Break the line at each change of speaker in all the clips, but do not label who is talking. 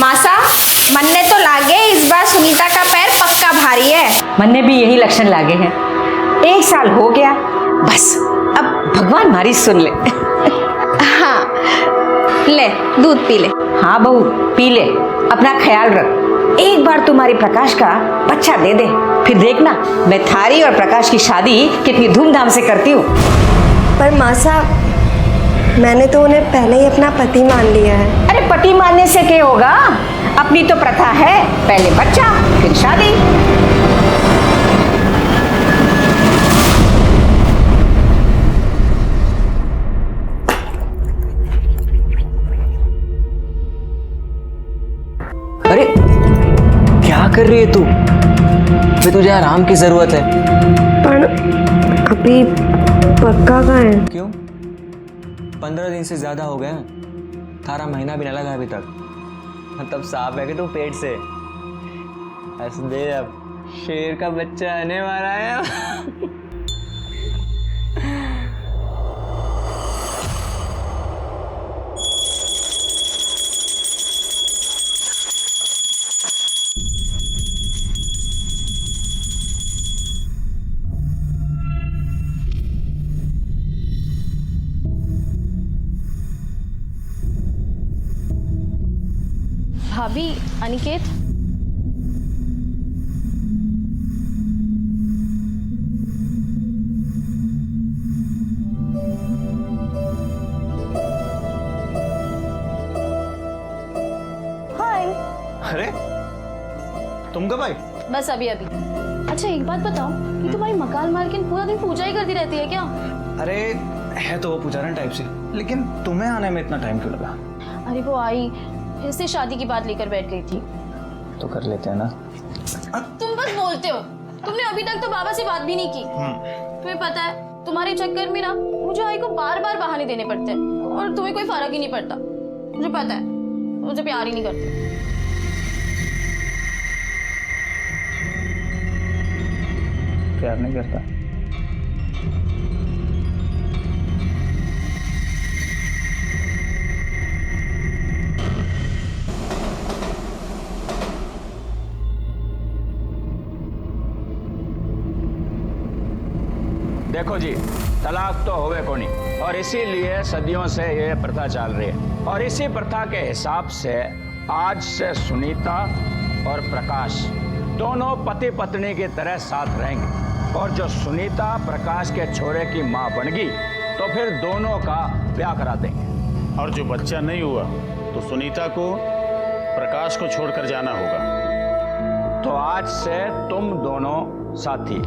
मासा, मन्ने तो लागे इस बार सुनीता का पैर पक्का भारी है।
मन्ने भी यही लक्षण लागे हैं। 1 साल हो गया, बस अब भगवान हमारी सुन ले।
हाँ, ले दूध पी ले।
हाँ बहू, पी ले, अपना ख्याल रख। एक बार तुम्हारी प्रकाश का बच्चा दे दे, फिर देखना मैं थारी और प्रकाश की शादी कितनी धूमधाम से करती हूँ।
पर मासा, मैंने तो उन्हें पहले ही अपना पति मान लिया है।
अरे पति मानने से क्या होगा, अपनी तो प्रथा है, पहले बच्चा फिर शादी।
अरे क्या कर रही है तू? फिर तुझे आराम की जरूरत है।
पर अभी पक्का कहाँ है?
क्यों? 15 दिन से ज्यादा हो गए हैं, 18 महीना भी ना लगा अभी तक। मतलब साफ है कि तू पेट से हंस दे, अब शेर का बच्चा आने वाला है।
भाभी, अनिकेत। हाय।
अरे तुम कब आई?
बस अभी अभी। अच्छा एक बात बताओ, ये तुम्हारी मकान मालकिन पूरा दिन पूजा ही करती रहती है क्या?
अरे है तो वो पुजारन टाइप से, लेकिन तुम्हें आने में इतना टाइम क्यों लगा?
अरे वो आई, फिर से शादी की बात लेकर बैठ गई थी।
तो कर लेते हैं ना।
तुम बस बोलते हो, तुमने अभी तक तो बाबा से बात भी नहीं की। तुम्हें पता है, तुम्हारे चक्कर में ना मुझे आई को बार बार बहाने देने पड़ते हैं और तुम्हें कोई फर्क ही नहीं पड़ता। मुझे पता है, मुझे प्यार ही नहीं करते।
प्यार नहीं करता?
देखो जी, तलाक तो होवे कोनी, और इसीलिए सदियों से ये प्रथा चल रही है। और इसी प्रथा के हिसाब से आज से सुनीता और प्रकाश दोनों पति पत्नी की तरह साथ रहेंगे। और जो सुनीता प्रकाश के छोरे की माँ बन गई तो फिर दोनों का ब्याह करा देंगे।
और जो बच्चा नहीं हुआ तो सुनीता को प्रकाश को छोड़कर जाना होगा।
तो आज से तुम दोनों साथी।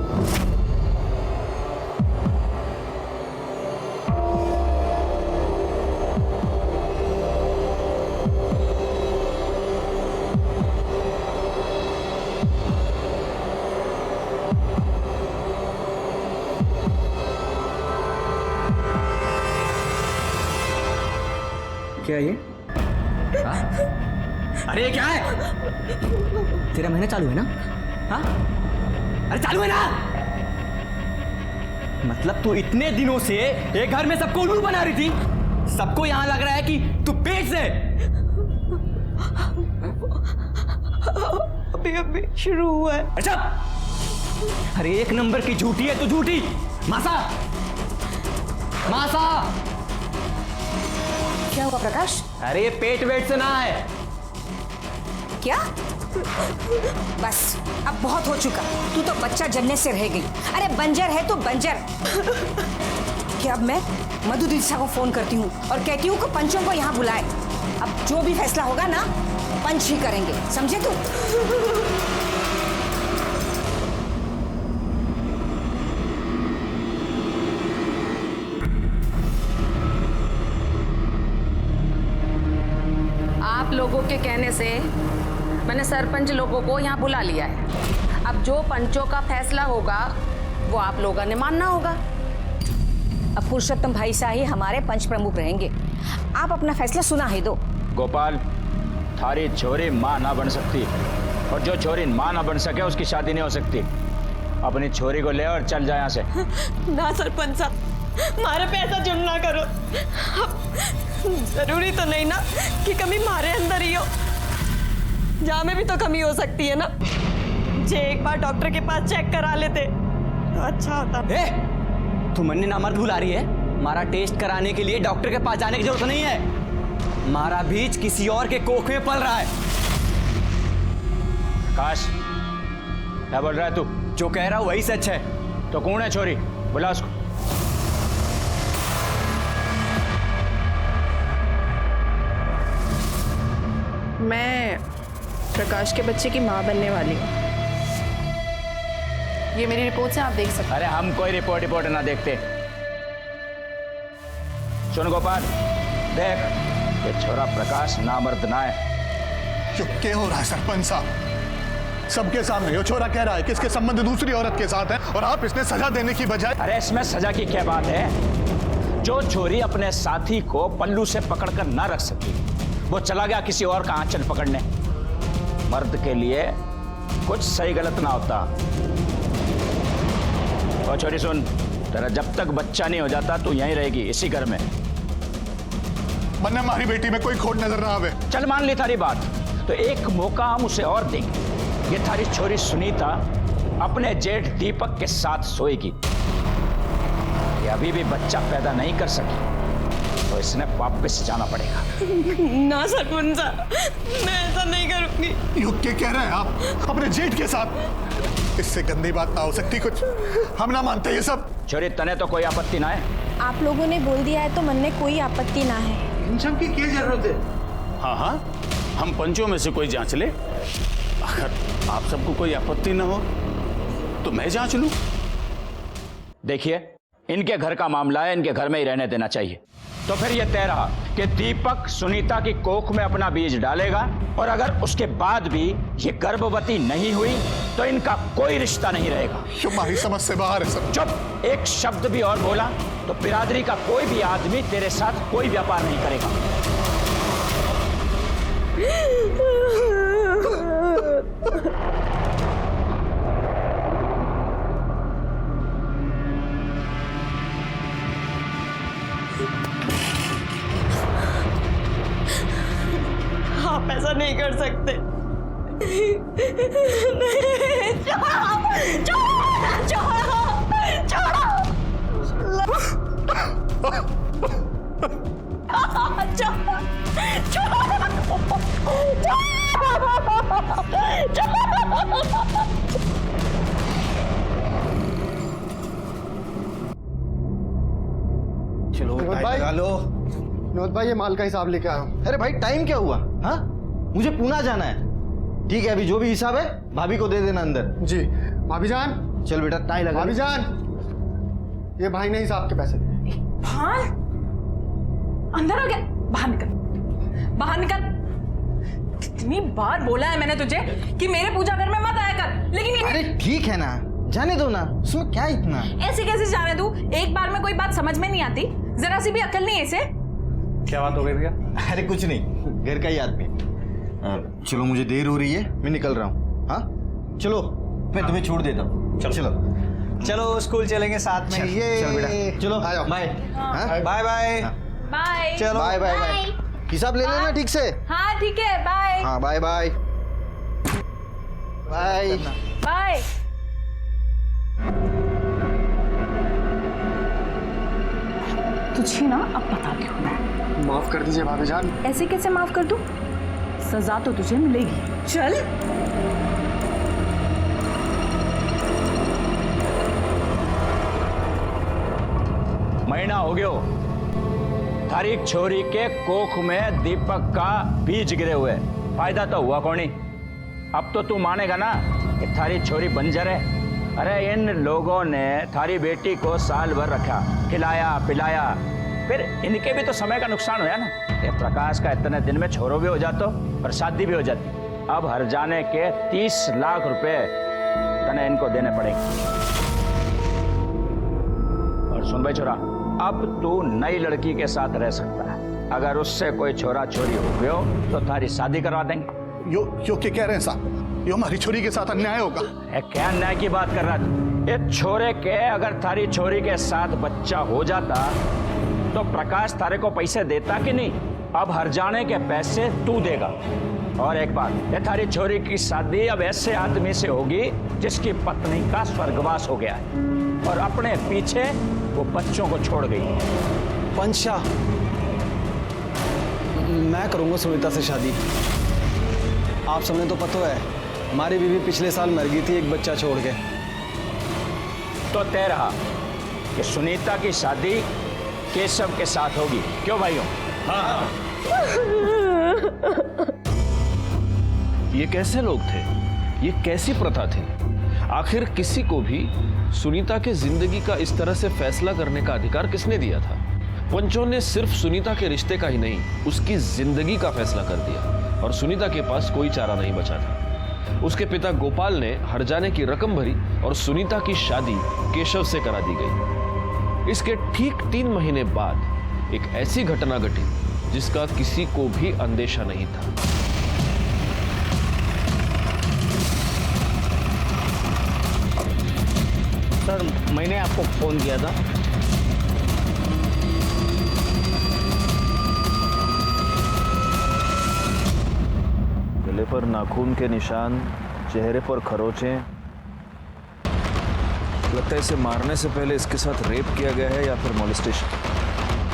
क्या ये? अरे ये क्या है? तेरा महीना चालू है ना? हाँ? अरे चालू है ना? मतलब तू इतने दिनों से एक घर में सबको उल्लू बना रही थी, सबको यहां लग रहा है कि तू पेट से।
अभी अभी शुरू हुआ है।
अच्छा, अरे 1 नंबर की झूठी है तू, झूठी। मासा, मासा।
क्या हुआ प्रकाश?
अरे ये पेट वेट से ना है।
क्या? बस अब बहुत हो चुका, तू तो बच्चा जनने से रह गई। अरे बंजर है तो बंजर। कि अब मैं मधु दिशा को फोन करती हूँ और कहती हूँ कि पंचों को यहाँ बुलाए। अब जो भी फैसला होगा ना, पंच ही करेंगे, समझे तू?
आप लोगों के कहने से मैंने सरपंच लोगों को यहाँ बुला लिया है। अब जो पंचों का फैसला होगा वो आप लोगों ने मानना होगा।
अब पुरुषोत्तम भाई शाही हमारे पंच प्रमुख रहेंगे, आप अपना फैसला सुना ही दो।
गोपाल, थारी छोरी माँ ना बन सकती, और जो छोरी माँ ना बन सके उसकी शादी नहीं हो सकती। अपनी छोरी को ले और चल जाए यहाँ से।
ना सरपंच साहब, मारे पे ऐसा जुल्म ना करो। अब जरूरी तो नहीं ना कि कभी मारे अंदर ही हो। जहाँ में भी तो कमी हो सकती है ना। जे एक बार डॉक्टर के पास चेक करा लेते तो अच्छा होता।
तू मन्नी नामर्द भुला रही है। हमारा टेस्ट कराने के लिए डॉक्टर के पास जाने की जरूरत नहीं है। हमारा बीज किसी और के कोख में पल रहा है।
काश, क्या बोल रहा है तू?
जो कह रहा हूं वही सच है।
तो कौन है छोरी? बुला उसको।
मैं प्रकाश के बच्चे की माँ बनने वाली हूँ। ये मेरी रिपोर्ट से आप देख सकते हैं।
अरे हम कोई रिपोर्ट ना देखते। सुन गोपाल, देख, ये छोरा प्रकाश नामर्द ना है।
चुप के हो रहा है सरपंच साहब? सबके सामने ये छोरा कह रहा है कि इसके संबंध दूसरी औरत के साथ है और आप इसने सजा देने की बजाय।
अरे इसमें सजा की क्या बात है? जो छोरी अपने साथी को पल्लू से पकड़कर ना रख सकी, वो चला गया किसी और का आंचल पकड़ने। मर्द के लिए कुछ सही गलत ना होता। और छोरी सुन, तेरा जब तक बच्चा नहीं हो जाता तू यहीं रहेगी, इसी घर में।
वरना हमारी बेटी में कोई खोट नजर ना आवे।
चल मान ली थारी बात, तो एक मौका हम उसे और देंगे। ये थारी छोरी सुनीता अपने जेठ दीपक के साथ सोएगी। ये अभी भी बच्चा पैदा नहीं कर सकी, तो इसने वापस जाना पड़ेगा।
ना सरपंच साहब, मैं ऐसा नहीं करूंगी।
युग के कह रहे हैं आप अपने जेठ के साथ? इससे गंदी बात ना हो सकती कुछ। हम ना मानते ये सब।
छोरी, तने तो कोई आपत्ति ना है?
आप लोगों ने बोल दिया है तो मन में कोई आपत्ति ना है।
इन सब की क्या जरूरत है?
हाँ हाँ, हम पंचों में से कोई जांच ले। अगर आप सबको कोई आपत्ति ना हो तो मैं जांच लूं।
देखिए, इनके घर का मामला है, इनके घर में ही रहने देना चाहिए। तो फिर यह तय रहा कि दीपक सुनीता की कोख में अपना बीज डालेगा, और अगर उसके बाद भी ये गर्भवती नहीं हुई तो इनका कोई रिश्ता नहीं रहेगा।
हमारी समझ से बाहर है सब।
चुप! एक शब्द भी और बोला तो बिरादरी का कोई भी आदमी तेरे साथ कोई व्यापार नहीं करेगा।
आप ऐसा नहीं कर सकते।
चलो
भाई
लगा लो।
विनोद भाई, ये माल का हिसाब लेके आया हूँ।
अरे भाई, टाइम क्या हुआ? हाँ, मुझे पूना जाना है। ठीक है, अभी जो भी हिसाब है भाभी को दे देना अंदर।
जी भाभी जान।
चल बेटा, टाई लगा।
भाभी जान, ये भाई ने हिसाब के पैसे दिए।
हाँ, अंदर आ गया। बाहर निकल, बाहर निकल। कितनी बार बोला है मैंने तुझे कि मेरे पूजा घर में मत आया कर, लेकिन
अरे ठीक है ना, जाने दो ना, उसमें क्या इतना।
ऐसे कैसे जाने दूं? एक बार में कोई बात समझ में नहीं आती? जरा सी भी अकल नहीं है इसे।
क्या बात हो गई भैया?
अरे कुछ नहीं, घर का ही आदमी। चलो, मुझे देर हो रही है, मैं निकल रहा हूँ। हाँ चलो, मैं तुम्हें छोड़ देता हूँ। चलो
चलो, स्कूल चलेंगे साथ में। ये
चल बेटा, चलो
आओ।
बाय।
Bye bye.
बाय।
चलो
बाय बाय बाय। हिसाब ले लेना ठीक से।
हाँ ठीक है, बाय।
हाँ बाय बाय बाय
बाय। तुझे ना अब बताती हूँ मैं।
माफ कर दीजिए भाभी जान।
ऐसे कैसे माफ कर दूं? सजा तो तुझे मिलेगी। चल।
महीना हो गयो थारी छोरी के कोख में दीपक का बीज गिरे हुए। फायदा तो हुआ कौनी? अब तो तू मानेगा ना कि थारी छोरी बंजर है। अरे इन लोगों ने थारी बेटी को साल भर रखा, खिलाया पिलाया, फिर इनके भी तो समय का नुकसान हुआ ना। ये प्रकाश का इतने दिन में छोरो भी हो जातो और शादी भी हो जाती। अब हर जाने के 30 लाख रुपए तने इनको देने पड़ेंगे। और सुन भाई छोरा, अब तू नई लड़की के साथ रह सकता है। अगर उससे कोई छोरा छोरी हो गयो तो थारी शादी करवा देंगे।
यो क्या कह रहे हैं साहब? यो हमारी छोरी के साथ अन्याय होगा।
क्या अन्याय की बात कर रहा था? ये छोरे के अगर थारी छोरी के साथ बच्चा हो जाता तो प्रकाश थारे को पैसे देता कि नहीं? अब हर जाने के पैसे तू देगा। और एक बात, ये थारी छोरी की शादी अब ऐसे आदमी से होगी जिसकी पत्नी का स्वर्गवास हो गया है और अपने पीछे वो बच्चों को छोड़ गई है।
पंचा, मैं करूंगा सुनीता से शादी। आप सबने तो पता है हमारी बीवी पिछले साल मर गई थी एक बच्चा छोड़ के।
तो तय रहा कि सुनीता की शादी केशव के साथ होगी, क्यों भाइयों? हाँ।
ये कैसे लोग थे? ये कैसी प्रथा थी? आखिर किसी को भी सुनीता के जिंदगी का इस तरह से फैसला करने का अधिकार किसने दिया था? पंचों ने सिर्फ सुनीता के रिश्ते का ही नहीं, उसकी जिंदगी का फैसला कर दिया और सुनीता के पास कोई चारा नहीं बचा था। उसके पिता गोपाल ने हर्जाने की रकम भरी और सुनीता की शादी केशव से करा दी गई। इसके ठीक 3 महीने बाद एक ऐसी घटना घटी जिसका किसी को भी अंदेशा नहीं था।
सर, मैंने आपको फोन किया था।
गले पर नाखून के निशान, चेहरे पर खरोंचें। लगता है इसे मारने से पहले इसके साथ रेप किया गया है या फिर मॉलेस्टेशन।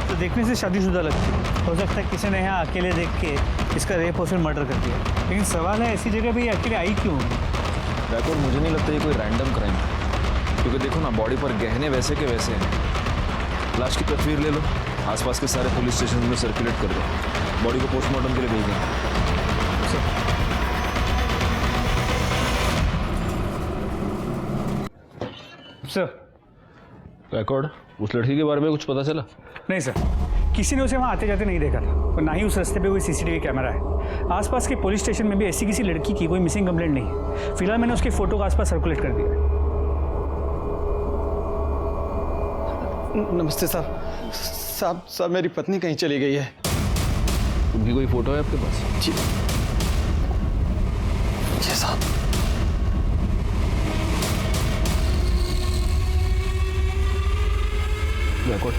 तो देखने से शादीशुदा लगती है। हो सकता है किसी ने यहाँ अकेले देख के इसका रेप और फिर मर्डर कर दिया। लेकिन सवाल है ऐसी जगह भी ये अकेले आई क्यों?
बैकवर्ड, मुझे नहीं लगता ये कोई रैंडम क्राइम है, क्योंकि देखो ना बॉडी पर गहने वैसे के वैसे हैं। लाश की तस्वीर ले लो, आसपास के सारे पुलिस स्टेशन में सर्कुलेट कर दो, बॉडी को पोस्टमार्टम के लिए भेज दें।
सर,
बैकवर्ड, उस लड़की के बारे में कुछ पता चला?
नहीं सर, किसी ने उसे वहाँ आते जाते नहीं देखा था और ना ही उस रास्ते पे कोई सीसीटीवी कैमरा है। आसपास के पुलिस स्टेशन में भी ऐसी किसी लड़की की कोई मिसिंग कंप्लेंट नहीं है। फिलहाल मैंने उसकी फोटो को आसपास सर्कुलेट कर दिया। नमस्ते साहब, साहब मेरी पत्नी कहीं चली गई है।
उनकी कोई फोटो है आपके पास?
जी साहब।
बैकवर्ड,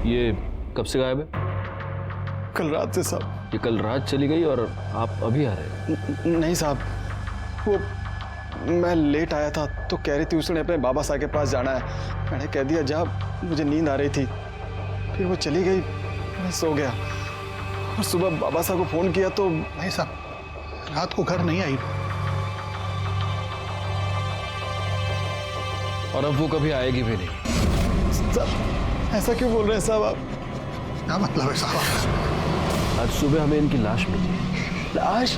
ये कब से गायब है?
कल रात से साहब।
ये कल रात चली गई और आप अभी आ रहे हैं?
नहीं साहब, वो मैं लेट आया था तो कह रही थी उसने अपने बाबा साहब के पास जाना है। मैंने कह दिया जा, मुझे नींद आ रही थी। फिर वो चली गई, मैं सो गया और सुबह बाबा साहब को फोन किया तो
नहीं साहब, रात को घर नहीं आई।
और अब वो कभी आएगी भी नहीं।
साहब ऐसा क्यों बोल रहे हैं साहब आप?
क्या मतलब है साहब?
आज सुबह हमें इनकी लाश मिली।
लाश?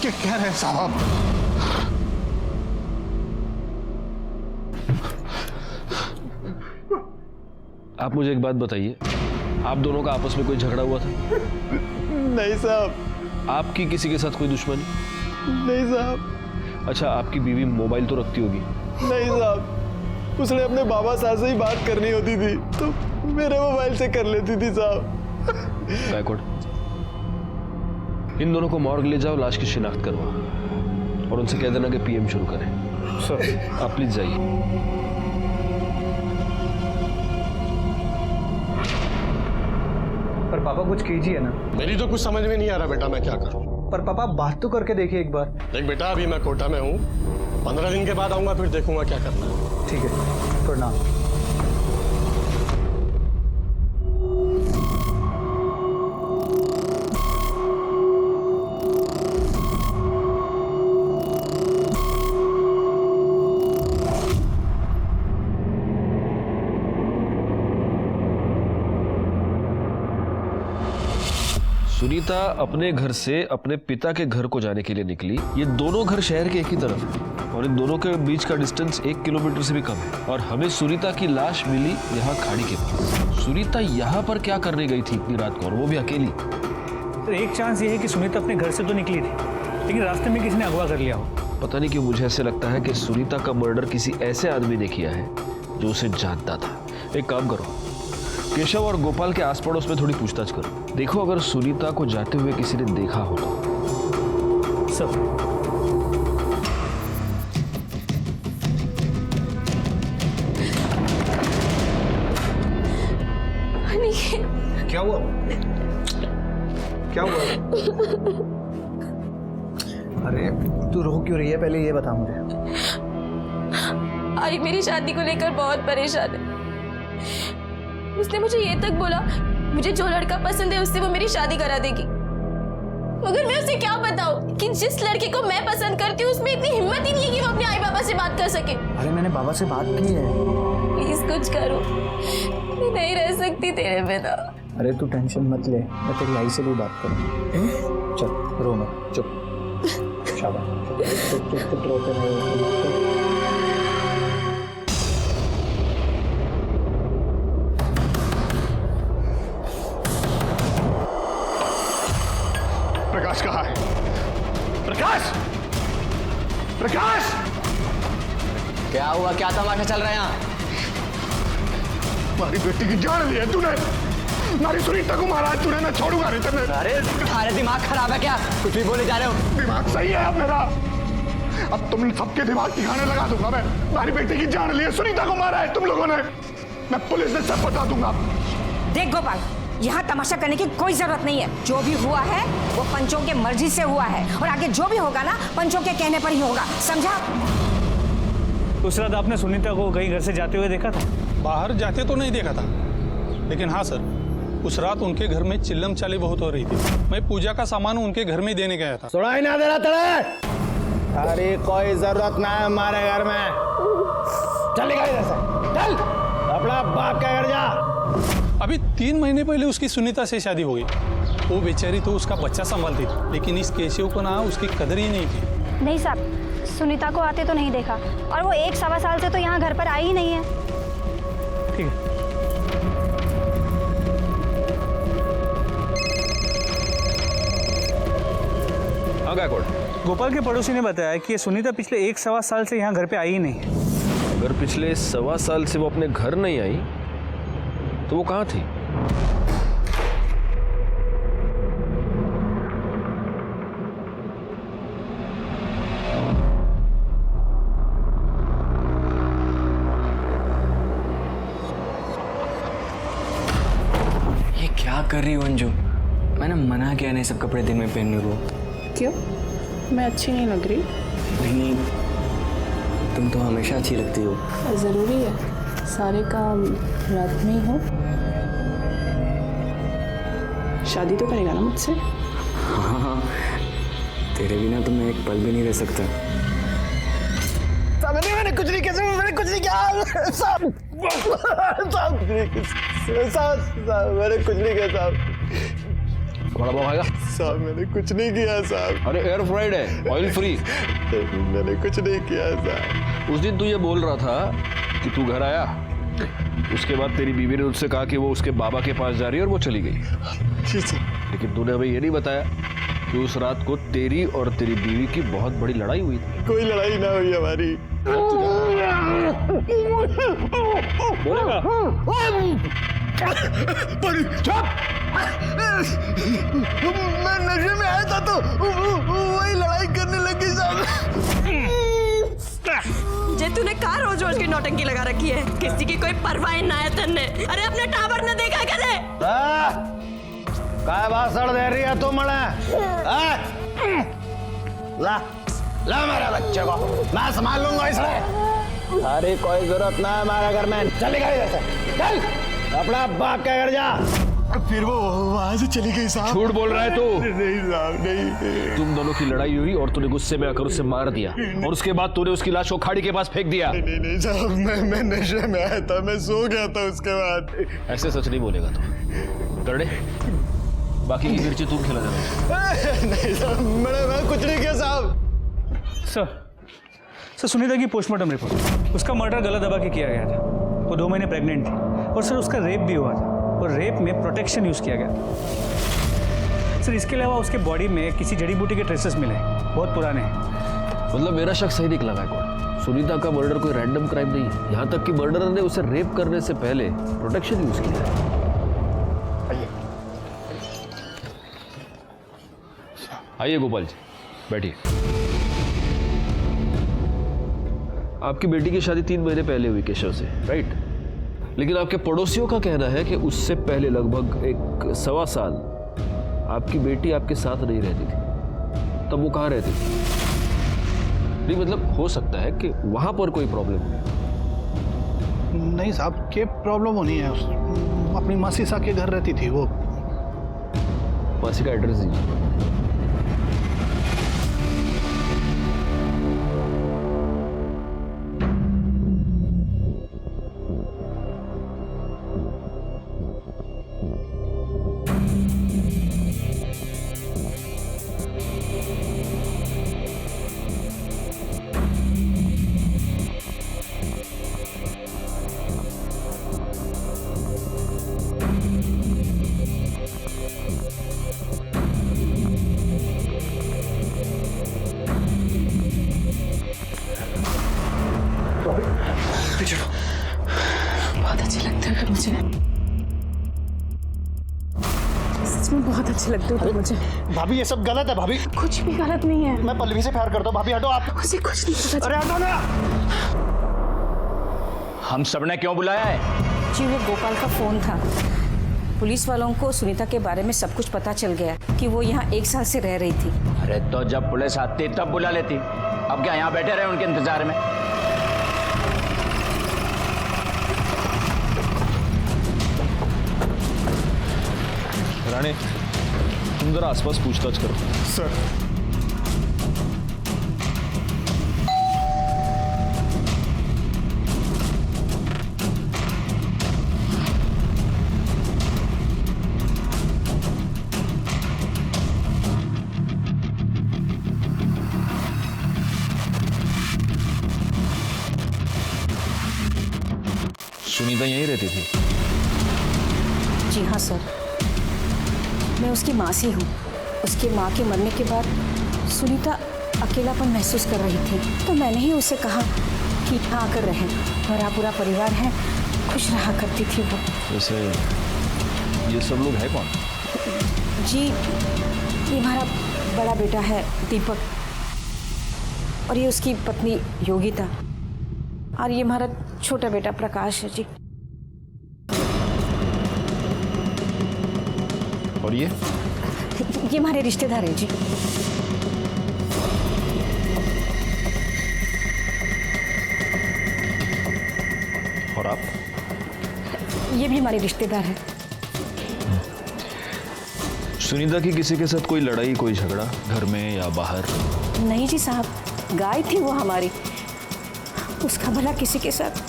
क्या कह रहे हैं साहब आप?
आप मुझे एक बात बताइए, आप दोनों का आपस में कोई झगड़ा हुआ था?
नहीं साहब।
आपकी किसी के साथ कोई दुश्मनी?
नहीं साहब।
अच्छा, आपकी बीवी मोबाइल तो रखती होगी?
नहीं साहब, उसने अपने बाबा साहब से ही बात करनी होती थी तो मेरे मोबाइल से कर लेती थी साहब।
बैकवर्ड, इन दोनों को मॉर्ग ले जाओ, लाश की शिनाख्त करवाओ और उनसे कह देना कि पीएम शुरू करें।
सर,
आप प्लीज जाइए।
पर पापा कुछ कीजिए ना।
मेरी तो कुछ समझ में नहीं आ रहा बेटा, मैं क्या करूं?
पर पापा बात तो करके देखिए एक बार।
देख बेटा, अभी मैं कोटा में हूँ, 15 दिन के बाद आऊंगा, फिर देखूंगा क्या करना है।
ठीक है, प्रणाम।
सुनीता अपने घर से अपने पिता के घर को जाने के लिए निकली। ये दोनों घर शहर के एक ही तरफ है और इन दोनों के बीच का डिस्टेंस 1 किलोमीटर से भी कम है और हमें सुनीता की लाश मिली यहाँ खाड़ी के पास। सुनीता यहाँ पर क्या करने गई थी इतनी रात को, और वो भी अकेली?
तो एक चांस ये है कि सुनीता अपने घर से तो निकली थी लेकिन रास्ते में किसी ने अगवा कर लिया हो।
पता नहीं क्यों मुझे ऐसे लगता है कि सुनीता का मर्डर किसी ऐसे आदमी ने किया है जो उसे जानता था। एक काम करो, केशव और गोपाल के आस पड़ोस में थोड़ी पूछताछ करो, देखो अगर सुनीता को जाते हुए किसी ने देखा हो तो।
सब
क्या हुआ?
क्या हुआ? अरे तू रो क्यों रही है, पहले ये बता मुझे।
आरिफ मेरी शादी को लेकर बहुत परेशान है। उसने मुझे ये तक बोला मुझे जो लड़का पसंद है उससे वो मेरी शादी करा देगी, मगर मैं उसे क्या बताऊं कि जिस लड़के को मैं पसंद करती हूँ उसमें इतनी हिम्मत ही नहीं है कि वो अपने आई बाबा से बात कर सके।
अरे मैंने बाबा से बात की है।
प्लीज कुछ करो, मैं नहीं रह सकती तेरे बिना।
अरे तू टेंशन मत ले, मैं तेरी आई से भी बात करूँ। चल रो मत, चुप, शाबाश, चुप चुप चुप रोते नहीं।
प्रकाश कहाँ है? प्रकाश! प्रकाश!
क्या हुआ, क्या तमाशा चल रहा है यहाँ?
हमारी बेटी की जान ली है तूने, हमारी सुनीता को मारा है तूने, मैं छोड़ूंगा नहीं तेरे।
अरे तुम्हारे दिमाग खराब है क्या? कुछ भी बोले जा रहे हो?
दिमाग सही है अब मेरा, अब तुम सबके दिमाग ठिकाने लगा दूंगा मैं। हमारी बेटी की जान ली है, सुनीता को मारा है तुम लोगों ने, मैं पुलिस में सब बता दूंगा।
देख गोपाल, यहाँ तमाशा करने की कोई जरूरत नहीं है। जो भी हुआ है वो पंचों के मर्जी से हुआ है, और आगे जो भी होगा ना पंचों के कहने पर ही होगा, समझा?
उस रात आपने सुनीता को कहीं घर से जाते हुए देखा था?
बाहर जाते तो नहीं देखा था, लेकिन हाँ सर, उस रात उनके घर में चिल्लम चाली बहुत हो रही थी। मैं पूजा का सामान उनके घर में देने गया था।
सुनाई ना दे रहा तेरे? अरे कोई जरूरत ना है हमारे घर में, चल निकल इधर से, चल अपना बाप के घर जा।
अभी 3 महीने पहले उसकी सुनीता से शादी हो गई। वो बेचारी तो उसका बच्चा संभालती थी, लेकिन इस केशव को ना उसकी कदर ही नहीं थी।
नहीं साहब, सुनीता को आते तो नहीं देखा, और वो 1-1.25 साल से तो यहाँ घर पर आई ही नहीं है।
ठीक है। गोपाल के पड़ोसी ने बताया कि ये सुनीता पिछले 1-1.25 साल से यहाँ घर पे आई ही नहीं है।
अगर पिछले 1.25 साल से वो अपने घर नहीं आई तो वो कहाँ थी?
ये क्या कर रही हो अंजू? मैंने मना किया नहीं सब कपड़े दिन में पहनने को।
क्यों? मैं अच्छी नहीं लग रही?
नहीं, तुम तो हमेशा अच्छी लगती हो।
ज़रूरी है सारे काम रात में ही हो? शादी तो करेगा ना मुझसे?
हाँ, तेरे बिना तो मैं एक पल भी नहीं रह सकता।
मैंने कुछ नहीं किया, मैंने कुछ नहीं किया साहब, मैंने कुछ नहीं किया साहब।
बड़ा पाव खाएगा?
साहब मैंने कुछ नहीं किया साहब।
अरे एयर फ्राइड है, ऑयल फ्री।
मैंने कुछ नहीं किया साहब।
उस दिन तू ये बोल रहा था कि तू घर आया, उसके बाद तेरी बीवी ने उससे कहा कि वो उसके बाबा के पास जा रही है और वो चली गई। लेकिन तूने हमें ये नहीं बताया कि उस रात को तेरी और तेरी बीवी की बहुत बड़ी लड़ाई हुई थी।
कोई लड़ाई ना हुई हमारी।
बोलेगा?
मैं नशे में आया था तो वही लड़ाई करने लगी साहब।
जे तूने कहा रोज रोज की नौटंकी लगा रखी है, किसी की कोई परवाह ना है तन्ने। अरे अपने टावर ने देखा कदे?
काय भाषण दे रही है तू मने? ला ला मेरे बच्चे को, मैं संभाल लूंगा इसे। अरे कोई जरूरत ना है हमारे घर में, चलेगा इधर से, चल अपना बाप के घर जा।
फिर वो वहां से चली गई साहब।
झूठ बोल रहा है तू?
नहीं साहब नहीं।
तुम दोनों की लड़ाई हुई और तूने गुस्से में आकर उसे मार दिया, और उसके बाद तूने उसकी लाश को खाड़ी के पास फेंक दिया।
नहीं नहीं साहब, मैं नशे में आया था, मैं सो गया था उसके बाद।
ऐसे सच नहीं बोलेगा तू। करड़े, बाकी की मिर्ची तुम खिला देना।
नहीं साहब, मैं कुछ नहीं किया साहब।
सर सुनीता की पोस्टमार्टम रिपोर्ट, उसका मर्डर गला दबा के किया गया था। वो 2 महीने प्रेग्नेंट थी, और सर उसका रेप भी हुआ था, और रेप में प्रोटेक्शन यूज़ किया गया। सर इसके अलावा उसके बॉडी में किसी जड़ी बूटी के ट्रेसेस मिले, बहुत पुराने हैं।
मतलब मेरा शक सही निकला गायकवाड़, सुनीता का मर्डर कोई रैंडम क्राइम नहीं, यहाँ तक कि मर्डरर ने उसे रेप करने से पहले प्रोटेक्शन यूज किया है। आइए गोपाल जी, बैठिए। आपकी बेटी की शादी 3 महीने पहले हुई केशव से, राइट? लेकिन आपके पड़ोसियों का कहना है कि उससे पहले लगभग 1.25 साल आपकी बेटी आपके साथ नहीं रहती थी, तब वो कहाँ रहती थी? नहीं मतलब हो सकता है कि वहां पर कोई प्रॉब्लम हो।
नहीं साहब, क्या प्रॉब्लम होनी है? अपनी मासी साहब के घर रहती थी वो।
मासी का एड्रेस दीजिए।
बहुत अच्छे लगते हो मुझे, सच में बहुत अच्छे लगते हो मुझे।
भाभी ये सब गलत है भाभी।
कुछ भी गलत नहीं है।
मैं पल्लवी से प्यार करता हूँ भाभी, हटो आप।
मुझे कुछ नहीं पता।
अरे हटो ना।
हम सबने क्यों बुलाया है?
जी वो गोपाल का फोन था। पुलिस वालों को सुनीता के बारे में सब कुछ पता चल गया कि वो यहाँ 1 साल से रह रही थी।
अरे तो जब पुलिस आती तब बुला लेती, अब क्या यहाँ बैठे रहे उनके इंतजार में?
राणे, तुम जरा आसपास पूछताछ करो।
सर।
सुनीता यहीं रहती थी?
जी हाँ सर, मैं उसकी मासी हूँ। उसके माँ के मरने के बाद सुनीता अकेलापन महसूस कर रही थी, तो मैंने ही उसे कहा कि यहाँ आकर रहे। मेरा पूरा परिवार है, खुश रहा करती थी वो।
वैसे ये सब लोग है कौन?
जी ये हमारा बड़ा बेटा है दीपक, और ये उसकी पत्नी योगिता, और ये हमारा छोटा बेटा प्रकाश है जी।
और ये
हमारे रिश्तेदार हैं जी।
और आप?
ये भी हमारे रिश्तेदार हैं।
सुनीता की किसी के साथ कोई लड़ाई, कोई झगड़ा घर में या बाहर?
नहीं जी साहब, गाय थी वो हमारी, उसका भला किसी के साथ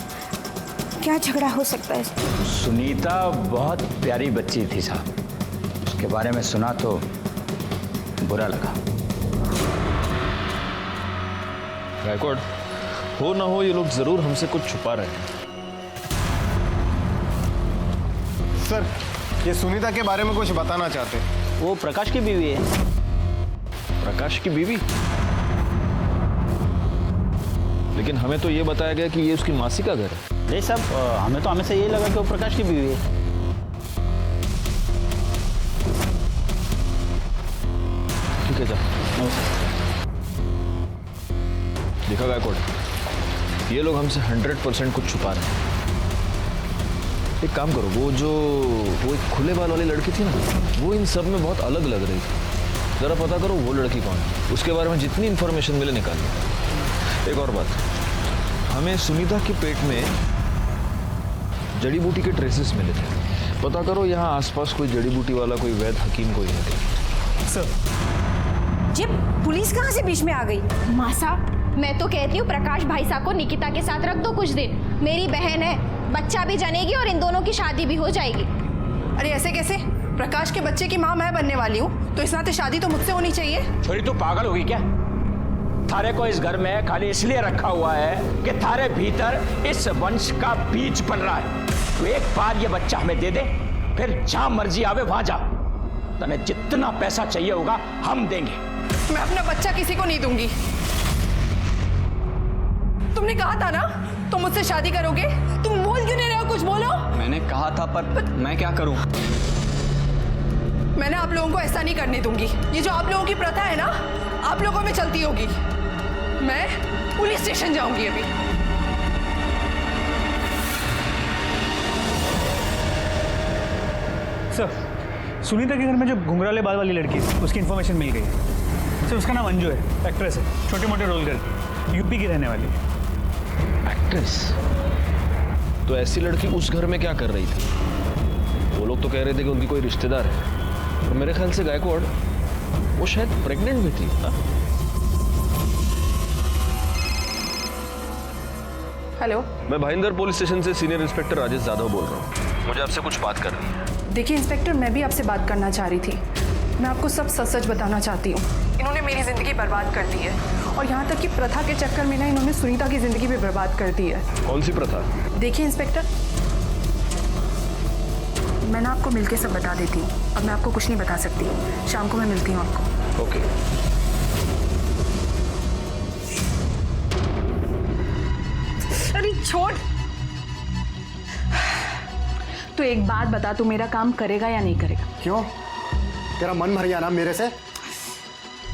क्या झगड़ा हो सकता है?
सुनीता बहुत प्यारी बच्ची थी साहब, उसके बारे में सुना तो बुरा लगा।
गायकवाड़, हो ना हो ये लोग जरूर हमसे कुछ छुपा रहे हैं।
सर, ये सुनीता के बारे में कुछ बताना चाहते।
वो प्रकाश की बीवी है।
प्रकाश की बीवी? लेकिन हमें तो ये बताया गया कि ये उसकी मासी का घर है।
नहीं साहब, हमें तो हमेशा यही लगा कि वो प्रकाश की बीवी है।
ठीक है, जा। देखा गायकवाड़, ये लोग हमसे 100% कुछ छुपा रहे हैं। एक काम करो, वो एक खुले बाल वाली लड़की थी ना, वो इन सब में बहुत अलग लग रही थी। जरा पता करो वो लड़की कौन है, उसके बारे में जितनी इंफॉर्मेशन मिले निकाल लो। एक और बात, हमें सुनीता के पेट में जड़ी बूटी के ट्रेसेस मिले थे। पता करो यहाँ आसपास कोई जड़ी बूटी वाला, कोई वैद्य हकीम कोई है।
सर जी, पुलिस कहाँ से बीच में आ गई?
माँ साहब, मैं तो कहती हूँ प्रकाश भाई साहब को निकिता के साथ रख दो कुछ दिन। मेरी बहन है, बच्चा भी जनेगी और इन दोनों की शादी भी हो जाएगी।
अरे ऐसे कैसे? प्रकाश के बच्चे की माँ मैं बनने वाली हूँ, तो इस नाते शादी तो मुझसे होनी चाहिए।
छोरी तू पागल होगी क्या? थारे को इस घर में खाली इसलिए रखा हुआ है कि थारे भीतर इस वंश का बीज पल रहा है। तो एक बार ये बच्चा हमें दे दे, फिर जहां मर्जी आवे वहां जा। तने जितना पैसा चाहिए होगा हम देंगे।
मैं अपना बच्चा किसी को नहीं दूंगी। तुमने कहा था ना तुम मुझसे शादी करोगे, तुम बोल क्यों नहीं रहे हो? कुछ बोलो।
मैंने कहा था, पर मैं क्या करूं?
मैं ना आप लोगों को ऐसा नहीं करने दूंगी। ये जो आप लोगों की प्रथा है ना, आप लोगों में चलती होगी। मैं पुलिस स्टेशन जाऊंगी अभी।
सर, सुनीता के घर में जो घुंघराले बाल वाली लड़की है उसकी इन्फॉर्मेशन मिल गई है। सर उसका नाम अंजू है, एक्ट्रेस है, छोटे मोटे रोल करती है, यूपी की रहने वाली है।
एक्ट्रेस? तो ऐसी लड़की उस घर में क्या कर रही थी? वो लोग तो कह रहे थे कि उनकी कोई रिश्तेदार है, और मेरे ख्याल से गायकवाड़ वो शायद प्रेग्नेंट भी थी। हाँ?
हेलो,
मैं भाईंदर पुलिस स्टेशन से सीनियर इंस्पेक्टर राजेश यादव बोल रहा हूँ। मुझे आपसे कुछ बात करनी है।
देखिए इंस्पेक्टर, मैं भी आपसे बात करना चाह रही थी। मैं आपको सब सच सच बताना चाहती हूँ। इन्होंने मेरी ज़िंदगी बर्बाद कर दी है, और यहाँ तक कि प्रथा के चक्कर में ना इन्होंने सुनीता की ज़िंदगी भी बर्बाद कर दी है।
कौन सी प्रथा?
देखिए इंस्पेक्टर, मैं ना आपको मिलके सब बता देती हूँ। अब मैं आपको कुछ नहीं बता सकती। शाम को मैं मिलती हूँ आपको।
ओके।
अरे छोड़। तो एक बात बता, तू मेरा काम करेगा या नहीं करेगा?
क्यों? तेरा मन भर गया ना मेरे से?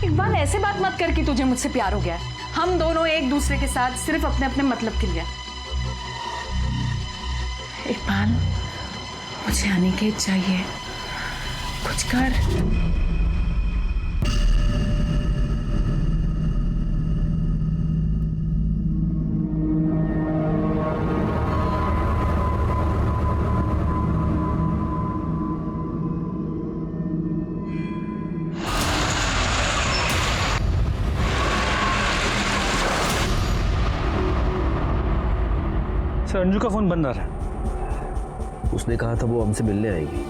इकबाल, ऐसे बात मत कर कि तुझे मुझसे प्यार हो गया है। हम दोनों एक दूसरे के साथ सिर्फ अपने अपने मतलब के लिए। इकबाल, मुझे अनिकेत चाहिए, कुछ कर।
सर अंजू का फोन बंद आ रहा है।
उसने कहा था वो हमसे मिलने आएगी,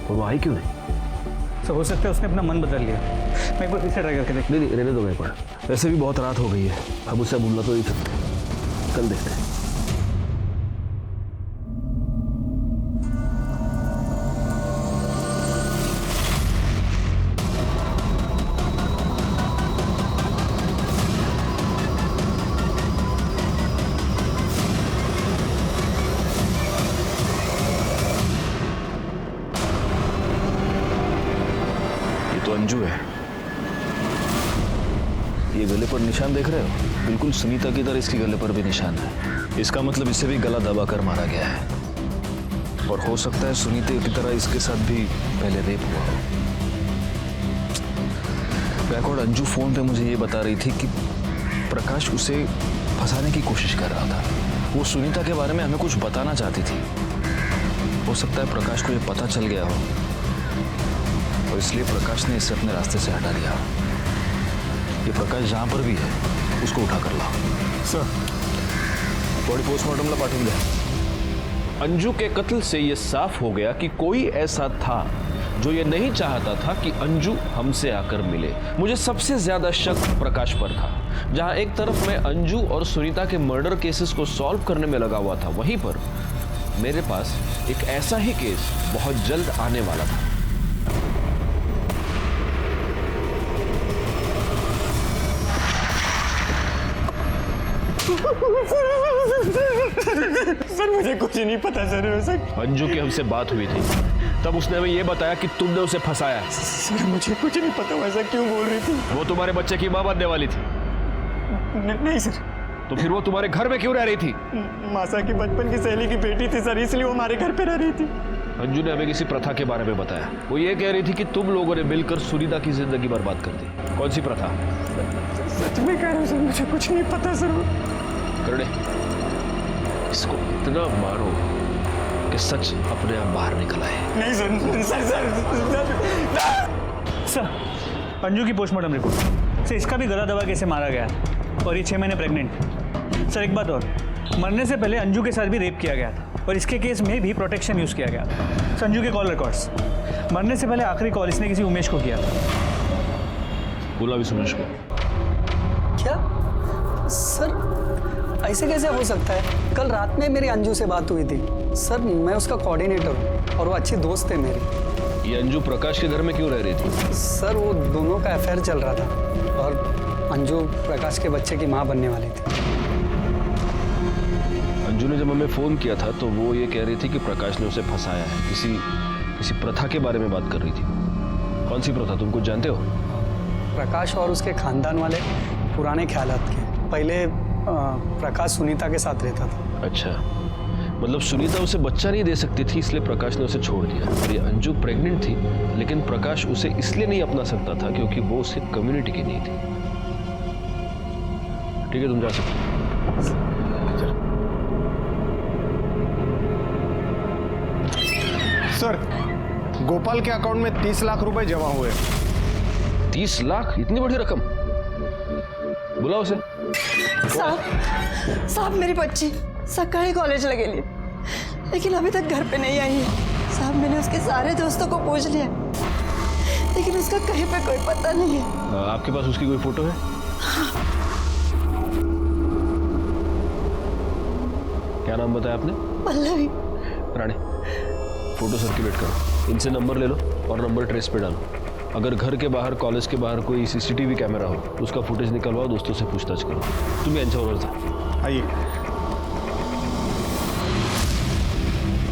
और वो आई क्यों नहीं?
सर हो सकता है उसने अपना मन बदल लिया। मैं एक बार फिर से ट्राई करके देख।
नहीं, रहने दो गायकवाड़। वैसे भी बहुत रात हो गई है, अब उससे भूलना तो नहीं सकते। कल देखते हैं। तो अंजू है। ये गले पर निशान देख रहे हो? बिल्कुल सुनीता की तरह इसके गले पर भी निशान है। इसका मतलब इसे भी गला दबा कर मारा गया है, और हो सकता है सुनीता की तरह इसके साथ भी पहले रेप हुआ हो। गायकवाड़, अंजू फोन पे मुझे ये बता रही थी कि प्रकाश उसे फंसाने की कोशिश कर रहा था। वो सुनीता के बारे में हमें कुछ बताना चाहती थी। हो सकता है प्रकाश को ये पता चल गया हो, और इसलिए प्रकाश ने इसे अपने रास्ते से हटा दिया। ये प्रकाश जहां पर भी है उसको उठा कर लाओ।
सर,
बॉडी पोस्टमार्टम ला पाठवून द्या। अंजू के कत्ल से ये साफ हो गया कि कोई ऐसा था जो ये नहीं चाहता था कि अंजू हमसे आकर मिले। मुझे सबसे ज्यादा शक प्रकाश पर था। जहां एक तरफ मैं अंजू और सुनीता के मर्डर केसेस को सॉल्व करने में लगा हुआ था, वहीं पर मेरे पास एक ऐसा ही केस बहुत जल्द आने वाला था।
सर मुझे कुछ नहीं पता सर।
अंजू की हमसे बात हुई थी, तब उसने हमें यह बताया कि तुमने उसे फंसाया।
सर मुझे कुछ नहीं पता, वैसा क्यों बोल रही थी?
वो तुम्हारे बच्चे की मां बनने वाली थी।
नहीं सर।
तो फिर वो तुम्हारे घर में क्यों रह रही थी?
मासा की बचपन की सहेली की बेटी थी सर, इसलिए वो हमारे घर पे रह रही थी।
अंजू ने हमें किसी प्रथा के बारे में बताया। वो ये कह रही थी कि तुम लोगों ने मिलकर सुनीता की जिंदगी बर्बाद कर दी। कौन सी प्रथा?
सच में कह रहा हूँ सर, मुझे कुछ नहीं पता सर।
करने इसको इतना मारो कि सच अपने आप बाहर निकल आए।
नहीं
सर, अंजू की पोस्टमार्टम रिपोर्ट से इसका भी गला दबा कैसे मारा गया, और ये 6 महीने प्रेग्नेंट। सर एक बात और, मरने से पहले अंजू के साथ भी रेप किया गया था, और इसके केस में भी प्रोटेक्शन यूज किया गया था। अंजू के कॉल रिकॉर्ड्स, मरने से पहले आखिरी कॉल इसने किसी उमेश को किया था।
बोला भी सुमेश को।
क्या सर, ऐसे कैसे हो सकता है? कल रात में मेरी अंजू से बात हुई थी सर। मैं उसका कोऑर्डिनेटर हूँ और वो अच्छी दोस्त है मेरी।
ये अंजू प्रकाश के घर में क्यों रह रही थी?
सर वो दोनों का अफेयर चल रहा था, और अंजू प्रकाश के बच्चे की माँ बनने वाली थी।
अंजू ने जब हमें फोन किया था तो वो ये कह रही थी कि प्रकाश ने उसे फंसाया है। किसी प्रथा के बारे में बात कर रही थी। कौन सी प्रथा, तुम कुछ जानते हो?
प्रकाश और उसके खानदान वाले पुराने ख्यालात के। पहले प्रकाश सुनीता के साथ रहता था।
अच्छा, मतलब सुनीता उसे बच्चा नहीं दे सकती थी, इसलिए प्रकाश ने उसे छोड़ दिया। और ये अंजू प्रेग्नेंट थी, लेकिन प्रकाश उसे इसलिए नहीं अपना सकता था क्योंकि वो उसकी कम्युनिटी की नहीं थी। ठीक है, तुम जा सकते हो।
सर, गोपाल के अकाउंट में 30 लाख रुपए जमा हुए।
30 लाख? इतनी बड़ी रकम? बुलाओ उसे।
साहब मेरी बच्ची सरकारी कॉलेज लगेली, लेकिन अभी तक घर पे नहीं आई है। साहब मैंने उसके सारे दोस्तों को पूछ लिया, लेकिन उसका कहीं पे कोई पता नहीं है।
आपके पास उसकी कोई फोटो है? क्या नाम बताया आपने?
पल्लवी।
रानी, फोटो सर्कुलेट करो, इनसे नंबर ले लो और नंबर ट्रेस पे डालो। अगर घर के बाहर, कॉलेज के बाहर कोई सीसीटीवी कैमरा हो, उसका फुटेज निकलवाओ, दोस्तों से पूछताछ करो। तुम्हें अंशा था।
आइए।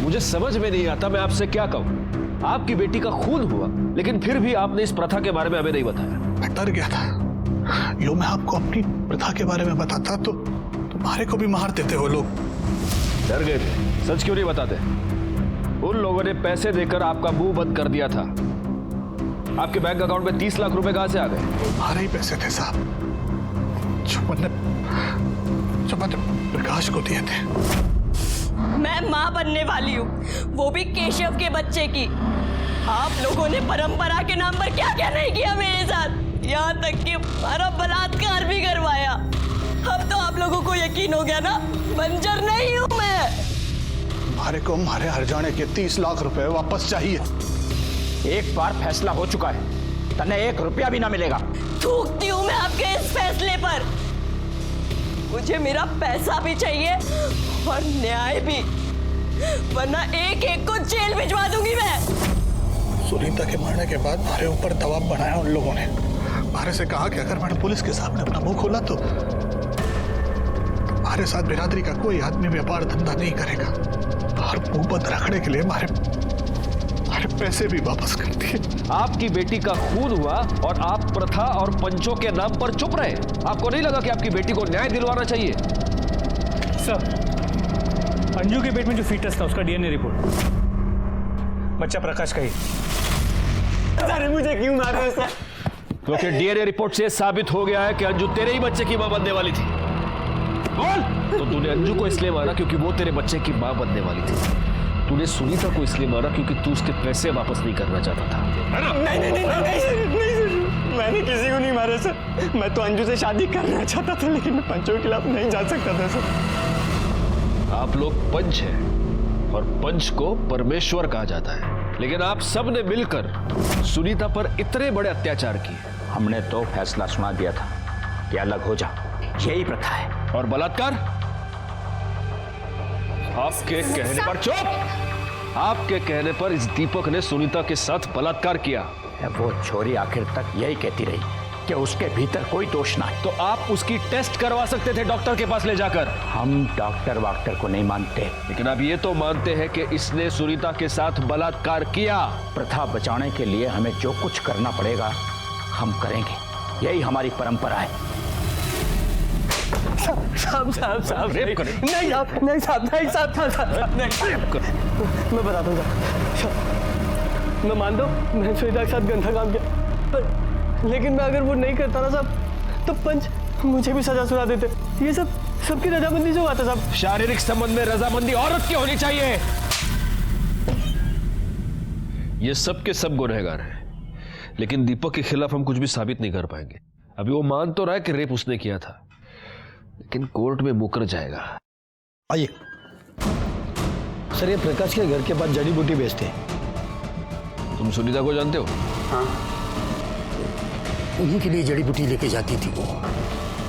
मुझे समझ में नहीं आता मैं आपसे क्या कहूं। आपकी बेटी का खून हुआ, लेकिन फिर भी आपने इस प्रथा के बारे में हमें नहीं बताया।
मैं डर गया था, यो मैं आपको अपनी प्रथा के बारे में बताता तो तुम्हारे को भी मार देते हो लोग।
डर गए थे? सच क्यों नहीं बताते? उन लोगों ने पैसे देकर आपका मुंह बंद कर दिया था। आपके बैंक अकाउंट में 30 लाख रुपए कहां से आ गए?
हमारे ही पैसे थे साहब, जो मैंने प्रकाश को दिए थे।
मैं माँ बनने वाली हूँ, वो भी केशव के बच्चे की। आप लोगों ने परंपरा के नाम पर क्या क्या नहीं किया मेरे साथ, यहाँ तक कि हमारा बलात्कार भी करवाया। अब तो आप लोगों को यकीन हो गया ना, बंजर नहीं हूँ मैं।
हमारे को हमारे हरजाने के 30 लाख रुपए वापस चाहिए।
एक बार फैसला हो चुका है, तन्ने 1 रुपया भी ना मिलेगा।
थूकती हूँ मैं आपके इस फैसले पर। मुझे मेरा पैसा भी चाहिए और न्याय भी, वरना एक एक को जेल भिजवा दूंगी मैं।
सुनीता के मरने के बाद हमारे ऊपर दबाव बनाया उन लोगों ने। हमारे से कहा कि अगर मैंने पुलिस के सामने अपना मुंह खोला तो हमारे साथ बिरादरी का कोई आदमी व्यापार धंधा नहीं करेगा, और मुंह बंद रखने के लिए हमारे पैसे भी वापस कर दिए।
आपकी बेटी का खून हुआ और आप प्रथा और पंचों के नाम पर चुप रहे। आपको नहीं लगा कि आपकी बेटी को न्याय दिलवाना चाहिए?
सर, अंजू के पेट में जो फीटस था उसका डीएनए रिपोर्ट बच्चा प्रकाश का ही।
अरे मुझे क्यों मार रहे सर?
क्योंकि डीएनए रिपोर्ट से साबित हो गया है कि अंजू तेरे ही बच्चे की मां बनने वाली थी। बोल। तो तूने अंजू को इसलिए मारा क्योंकि वो तेरे बच्चे की मां बनने वाली थी। तूने सुनीता को इसलिए मारा क्योंकि तू उसके पैसे वापस नहीं करना चाहता था।
नहीं, मैंने किसी को नहीं मारा सर। मैं तो अंजू से शादी करना चाहता था, लेकिन मैं पंचों के खिलाफ नहीं जा सकता था सर।
आप लोग पंच हैं और पंच को परमेश्वर कहा जाता है, लेकिन आप सब ने मिलकर सुनीता पर इतने बड़े अत्याचार किए।
हमने तो फैसला सुना दिया था कि अलग हो जा, यही प्रथा है।
और बलात्कार? आपके कहने पर चुप। आपके कहने पर इस दीपक ने सुनीता के साथ बलात्कार किया।
वो छोरी आखिर तक यही कहती रही कि उसके भीतर कोई दोष ना है।
तो आप उसकी टेस्ट करवा सकते थे डॉक्टर के पास ले जाकर।
हम डॉक्टर वाक्टर को नहीं मानते,
लेकिन आप ये तो मानते हैं कि इसने सुनीता के साथ बलात्कार किया।
प्रथा बचाने के लिए हमें जो कुछ करना पड़ेगा हम करेंगे, यही हमारी परंपरा है।
साहब
रेप करें?
नहीं साहब, नहीं साहब, मैं बताता हूँ साहब। मैं मानता हूँ मैंने सुनीता के साथ गंदा काम किया, लेकिन मैं अगर वो नहीं करता ना साहब, तो पंच मुझे भी सजा सुना देते। ये सब सबकी रजामंदी से हुआ था साहब।
शारीरिक संबंध में रजामंदी औरत की होनी चाहिए। ये सब के सब गुनहगार हैं, लेकिन दीपक के खिलाफ हम कुछ भी साबित नहीं कर पाएंगे। अभी वो मान तो रहा है कि रेप उसने किया था, लेकिन कोर्ट में मुकर जाएगा।
आइए सर, ये प्रकाश के घर के पास जड़ी बूटी बेचते हैं।
तुम सुनीता को जानते हो?
हाँ, उन्हीं के लिए जड़ी बूटी लेके जाती थी वो।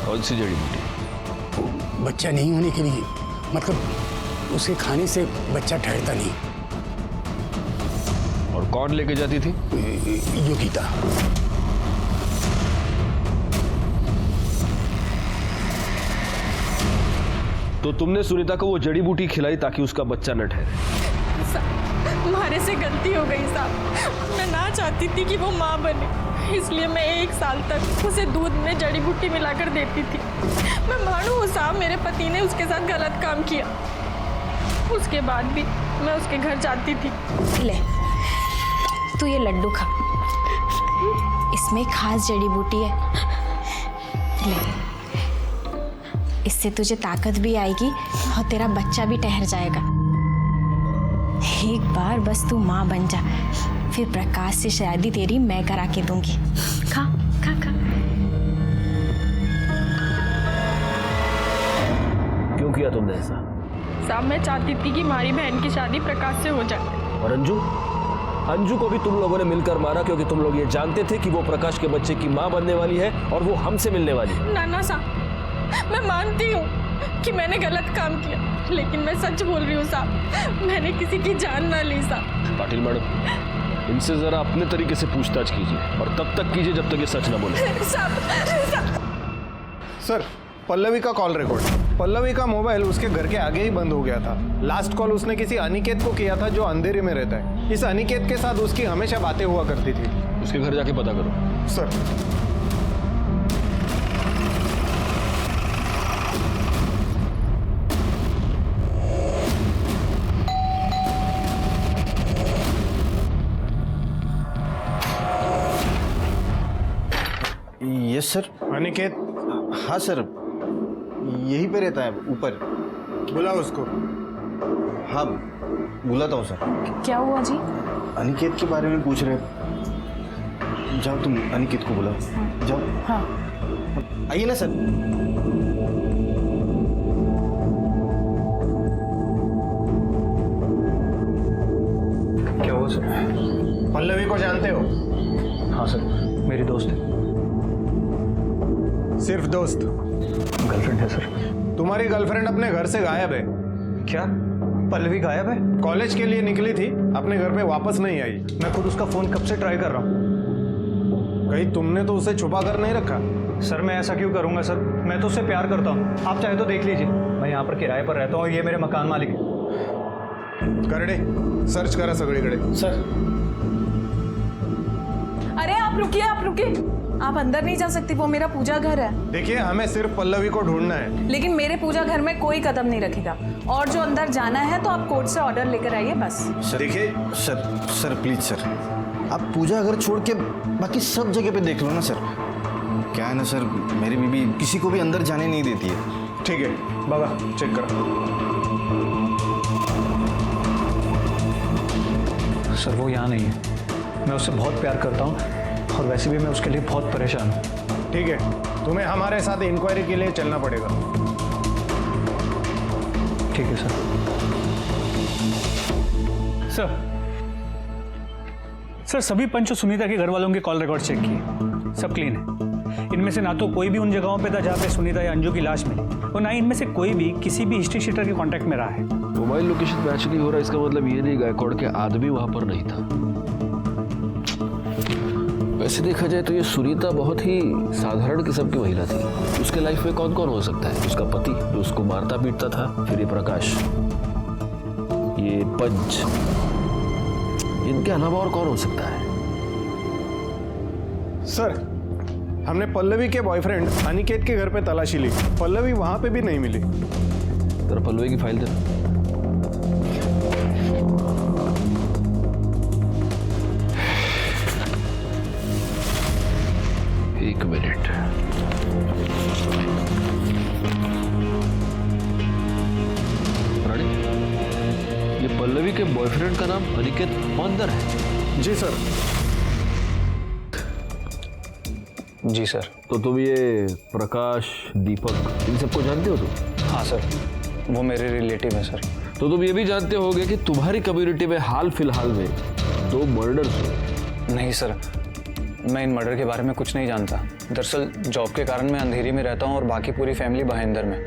कौन सी जड़ी बूटी?
बच्चा नहीं होने के लिए, मतलब उसे खाने से बच्चा ठहरता नहीं।
और कौन लेके जाती थी?
योगिता।
तो तुमने सुनीता को वो जड़ी बूटी खिलाई ताकि उसका बच्चा न ठहरे।
हमारे से गलती हो गई साहब। मैं ना चाहती थी कि वो माँ बने, इसलिए मैं 1 साल तक उसे दूध में जड़ी बूटी मिलाकर देती थी। मैं मानूं साहब, मेरे पति ने उसके साथ गलत काम किया, उसके बाद भी मैं उसके घर जाती थी।
ले तू ये लड्डू खा, इसमें खास जड़ी बूटी है। ले, इससे तुझे ताकत भी आएगी और तेरा बच्चा भी ठहर जाएगा। एक बार बस तू माँ बन जा, फिर प्रकाश से शादी तेरी मैं करा के दूंगी। खा खा खा।
क्यों किया तुमने ऐसा?
साहब मैं चाहती थी कि हमारी बहन की शादी प्रकाश से हो जाए।
और अंजू? अंजू को भी तुम लोगों ने मिलकर मारा क्योंकि तुम लोग ये जानते थे कि वो प्रकाश के बच्चे की माँ बनने वाली है और वो हमसे मिलने वाली है।
नाना साहब, मैं मानती हूँ कि मैंने गलत काम किया, लेकिन मैं सच बोल रही हूँ साहब, मैंने किसी की जान ना ली साहब।
पाटिल मैडम, इनसे जरा अपने तरीके से पूछताछ कीजिए और तब तक कीजिए जब तक ये सच ना बोले।
सर, पल्लवी का कॉल रिकॉर्ड। पल्लवी का मोबाइल उसके घर के आगे ही बंद हो गया था। लास्ट कॉल उसने किसी अनिकेत को किया था जो अंधेरे में रहता है। इस अनिकेत के साथ उसकी हमेशा बातें हुआ करती थी।
उसके घर जाके पता करो।
सर।
Yes sir.
अनिकेत?
हाँ सर, यहीं पे रहता है ऊपर।
बुलाओ उसको।
हाँ बुलाता हूँ सर।
क्या हुआ जी?
अनिकेत के बारे में पूछ रहे। जाओ तुम अनिकेत को बुलाओ। जाओ।
हाँ
आइए ना सर।
क्या हुआ सर? पल्लवी को जानते हो?
हाँ सर, मेरी दोस्त है।
सिर्फ दोस्त?
गर्लफ्रेंड है सर।
तुम्हारी गर्लफ्रेंड अपने घर से गायब है।
क्या पल्लवी गायब है?
कॉलेज के लिए निकली थी, अपने घर पे वापस नहीं आई।
मैं खुद उसका फोन कब से ट्राई कर रहा हूँ।
कहीं तुमने तो उसे छुपा कर नहीं रखा?
सर मैं ऐसा क्यों करूंगा सर, मैं तो उससे प्यार करता हूँ। आप चाहे तो देख लीजिए, मैं यहाँ पर किराए पर रहता हूँ, ये मेरे मकान मालिक है।
करडे सर्च करा सगळीकडे।
सर।
अरे आप रुकिए, आप अंदर नहीं जा सकती, वो मेरा पूजा घर है।
देखिए, हमें सिर्फ पल्लवी को ढूंढना है।
लेकिन मेरे पूजा घर में कोई कदम नहीं रखेगा, और जो अंदर जाना है तो आप कोर्ट से ऑर्डर लेकर आइए बस।
देखिए
सर प्लीज सर, आप पूजा घर छोड़ के बाकी सब जगह पे देख लो ना सर। क्या है ना सर, मेरी बीबी किसी को भी अंदर जाने नहीं देती है।
ठीक है बाबा, चेक करो।
सर वो यहाँ नहीं है, मैं उससे बहुत प्यार करता हूँ और वैसे भी मैं उसके लिए बहुत परेशान हूँ।
ठीक है, तुम्हें हमारे साथ इंक्वायरी के लिए चलना पड़ेगा।
ठीक है सर। सर सभी पंच सुनीता के घर वालों के कॉल रिकॉर्ड चेक किए, सब क्लीन है। इनमें से ना तो कोई भी उन जगहों पे था जहाँ पे सुनीता या अंजू की लाश मिली, और ना ही इनमें से कोई भी किसी भी हिस्ट्री शीटर के कांटेक्ट में रहा है।
मोबाइल लोकेशन मैच नहीं हो रहा, इसका मतलब ये नहीं गायकवाड़ के आदमी वहां पर नहीं था। वैसे देखा जाए तो ये सुनीता बहुत ही साधारण किस्म की महिला थी। उसके लाइफ में कौन कौन हो सकता है? उसका पति जो उसको मारता पीटता था, फिर ये प्रकाश, ये पंच, इनके अलावा और कौन हो सकता है?
सर, हमने पल्लवी के बॉयफ्रेंड अनिकेत के घर पे तलाशी ली, पल्लवी वहां पे भी नहीं मिली।
तेरा पल्लवी की फाइल दे। एक मिनट। रानी, ये पल्लवी के बॉयफ्रेंड का नाम अनिकेत मंदर है?
जी सर।
जी सर।
तो तुम ये प्रकाश, दीपक, इन सबको जानते हो तुम?
हाँ सर, वो मेरे रिलेटिव है सर।
तो तुम ये भी जानते होगे कि तुम्हारी कम्युनिटी में हाल फिलहाल में 2 मर्डर्स हुए?
नहीं सर, मैं इन मर्डर के बारे में कुछ नहीं जानता। दरअसल जॉब के कारण मैं अंधेरी में रहता हूँ और बाकी पूरी फैमिली भाईंदर में।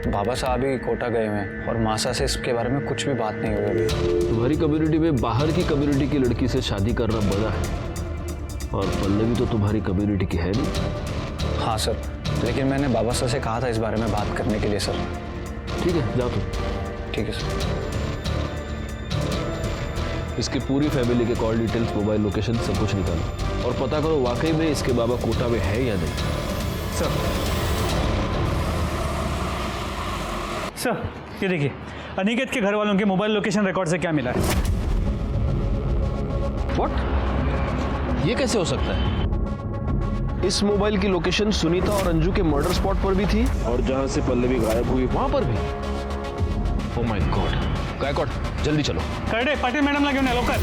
बाबा साहब ही कोटा गए हुए हैं और मासा से इसके बारे में कुछ भी बात नहीं हुई अभी।
तुम्हारी कम्युनिटी में बाहर की कम्युनिटी की लड़की से शादी करना बड़ा है, और पल्लवी तो तुम्हारी कम्युनिटी की है नहीं।
हाँ सर, लेकिन मैंने बाबा साहब से कहा था इस बारे में बात करने के लिए सर।
ठीक है, जाओ तुम।
ठीक है सर।
इसकी पूरी फैमिली के कॉल डिटेल्स, मोबाइल लोकेशन सब कुछ निकालो और पता करो वाकई में इसके बाबा कोटा में है या नहीं।
सर ये देखिए, अनिकेत के घर वालों के मोबाइल लोकेशन रिकॉर्ड से क्या मिला है?
व्हाट? ये कैसे हो सकता है? इस मोबाइल की लोकेशन सुनीता और अंजू के मर्डर स्पॉट पर भी थी और जहां से पल्लवी गायब हुई वहां पर भी। Oh my God. गायकवाड जल्दी चलो।
करडे पाटिल मैडम ला घेऊन या लवकर।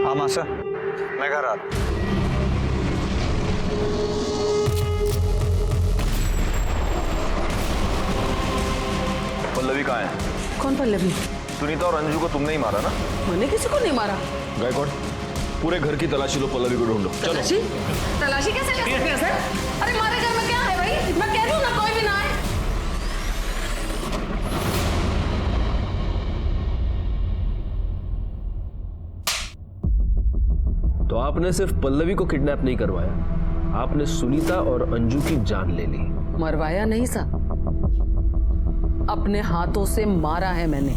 हाँ मास्टर, मैं घर आ रहा हूं।
पल्लवी कहाँ है?
कौन पल्लवी?
सुनीता और अंजू को तुमने ही मारा ना?
मैंने किसी को नहीं मारा।
गायकवाड पूरे घर की तलाशी लो, पल्लवी को ढूंढो। चलो।
तलाशी कैसे ले सकते हैं सर? अरे हमारे घर में क्या है भाई? मैं कह रही हूँ ना कोई भी ना आए।
तो आपने सिर्फ पल्लवी को किडनैप नहीं करवाया, आपने सुनीता और अंजू की जान ले ली।
मरवाया नहीं साहब, अपने हाथों से मारा है मैंने।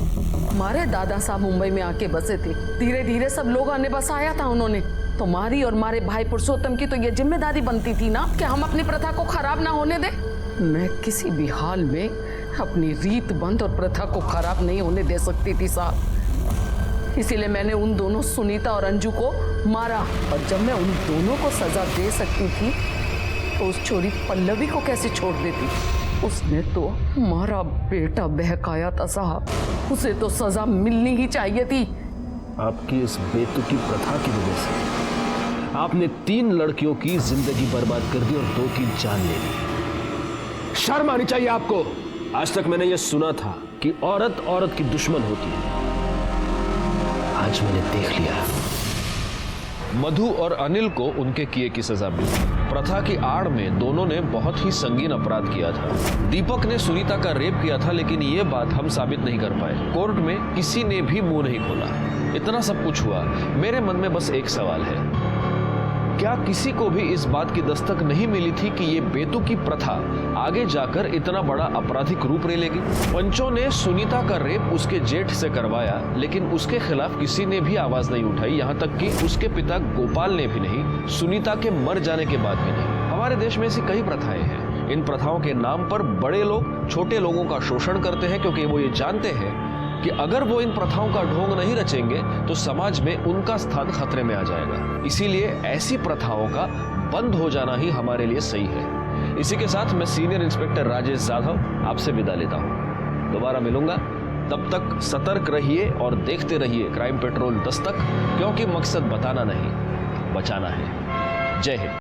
हमारे दादा साहब मुंबई में आके बसे थे, धीरे धीरे सब लोग आने बसाया था उन्होंने। तो मारी और मारे भाई पुरुषोत्तम की तो ये जिम्मेदारी बनती थी ना कि हम अपनी प्रथा को खराब ना होने दें। मैं किसी भी हाल में अपनी रीत बंद और प्रथा को खराब नहीं होने दे सकती थी साहब। इसीलिए मैंने उन दोनों सुनीता और अंजू को मारा। और जब मैं उन दोनों को सजा दे सकती थी तो उस छोरी पल्लवी को कैसे छोड़ देती? उसने तो हमारा बेटा बहकाया था साहब, उसे तो सजा मिलनी ही चाहिए थी।
आपकी इस बेतुकी प्रथा की वजह से आपने 3 लड़कियों की जिंदगी बर्बाद कर दी और 2 की जान ले ली। शर्म आनी चाहिए आपको। आज तक मैंने यह सुना था कि औरत औरत की दुश्मन होती है, आज मैंने देख लिया। मधु और अनिल को उनके किए की सजा मिली। प्रथा की आड़ में दोनों ने बहुत ही संगीन अपराध किया था। दीपक ने सुनीता का रेप किया था, लेकिन ये बात हम साबित नहीं कर पाए। कोर्ट में किसी ने भी मुंह नहीं खोला। इतना सब कुछ हुआ, मेरे मन में बस एक सवाल है, क्या किसी को भी इस बात की दस्तक नहीं मिली थी कि ये बेतुकी प्रथा आगे जाकर इतना बड़ा आपराधिक रूप ले लेगी? पंचों ने सुनीता का रेप उसके जेठ से करवाया, लेकिन उसके खिलाफ किसी ने भी आवाज नहीं उठाई, यहाँ तक कि उसके पिता गोपाल ने भी नहीं, सुनीता के मर जाने के बाद भी नहीं। हमारे देश में ऐसी कई प्रथाएं हैं। इन प्रथाओं के नाम पर बड़े लोग छोटे लोगों का शोषण करते हैं, क्योंकि वो ये जानते हैं कि अगर वो इन प्रथाओं का ढोंग नहीं रचेंगे तो समाज में उनका स्थान खतरे में आ जाएगा। इसीलिए ऐसी प्रथाओं का बंद हो जाना ही हमारे लिए सही है। इसी के साथ मैं सीनियर इंस्पेक्टर राजेश जाधव आपसे विदा लेता हूं। दोबारा मिलूंगा, तब तक सतर्क रहिए और देखते रहिए क्राइम पेट्रोल दस्तक, क्योंकि मकसद बताना नहीं, बचाना है। जय हिंद।